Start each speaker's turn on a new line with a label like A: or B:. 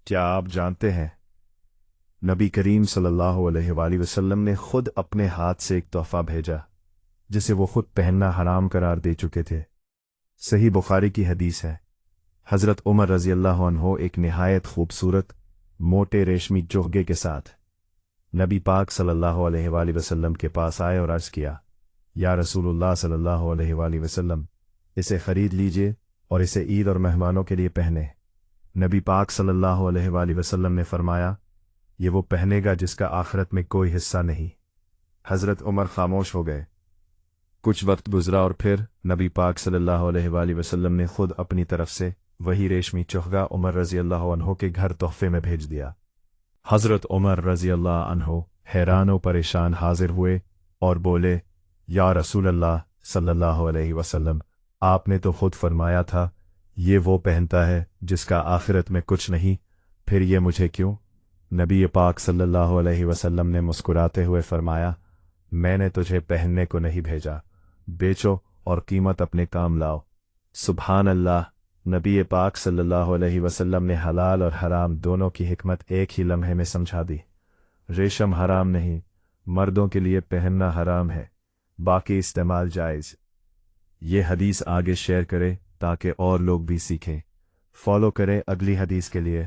A: کیا آپ جانتے ہیں نبی کریم صلی اللہ علیہ وآلہ وسلم نے خود اپنے ہاتھ سے ایک تحفہ بھیجا جسے وہ خود پہننا حرام قرار دے چکے تھے۔ صحیح بخاری کی حدیث ہے، حضرت عمر رضی اللہ عنہ ایک نہایت خوبصورت موٹے ریشمی چوغے کے ساتھ نبی پاک صلی اللہ علیہ وآلہ وسلم کے پاس آئے اور عرض کیا، یا رسول اللہ صلی اللہ علیہ وآلہ وسلم، اسے خرید لیجئے اور اسے عید اور مہمانوں کے لیے پہنے۔ نبی پاک صلی اللہ علیہ وآلہ وسلم نے فرمایا، یہ وہ پہنے گا جس کا آخرت میں کوئی حصہ نہیں۔ حضرت عمر خاموش ہو گئے۔ کچھ وقت گزرا اور پھر نبی پاک صلی اللہ علیہ وآلہ وسلم نے خود اپنی طرف سے وہی ریشمی چوغا عمر رضی اللہ عنہ کے گھر تحفے میں بھیج دیا۔ حضرت عمر رضی اللہ عنہ حیران و پریشان حاضر ہوئے اور بولے، یا رسول اللہ صلی اللہ علیہ وسلم، آپ نے تو خود فرمایا تھا یہ وہ پہنتا ہے جس کا آخرت میں کچھ نہیں، پھر یہ مجھے کیوں؟ نبی پاک صلی اللہ علیہ وسلم نے مسکراتے ہوئے فرمایا، میں نے تجھے پہننے کو نہیں بھیجا، بیچو اور قیمت اپنے کام لاؤ۔ سبحان اللہ! نبی پاک صلی اللہ علیہ وسلم نے حلال اور حرام دونوں کی حکمت ایک ہی لمحے میں سمجھا دی۔ ریشم حرام نہیں، مردوں کے لیے پہننا حرام ہے، باقی استعمال جائز۔ یہ حدیث آگے شیئر کرے تاکہ اور لوگ بھی سیکھیں۔ فالو کریں اگلی حدیث کے لیے۔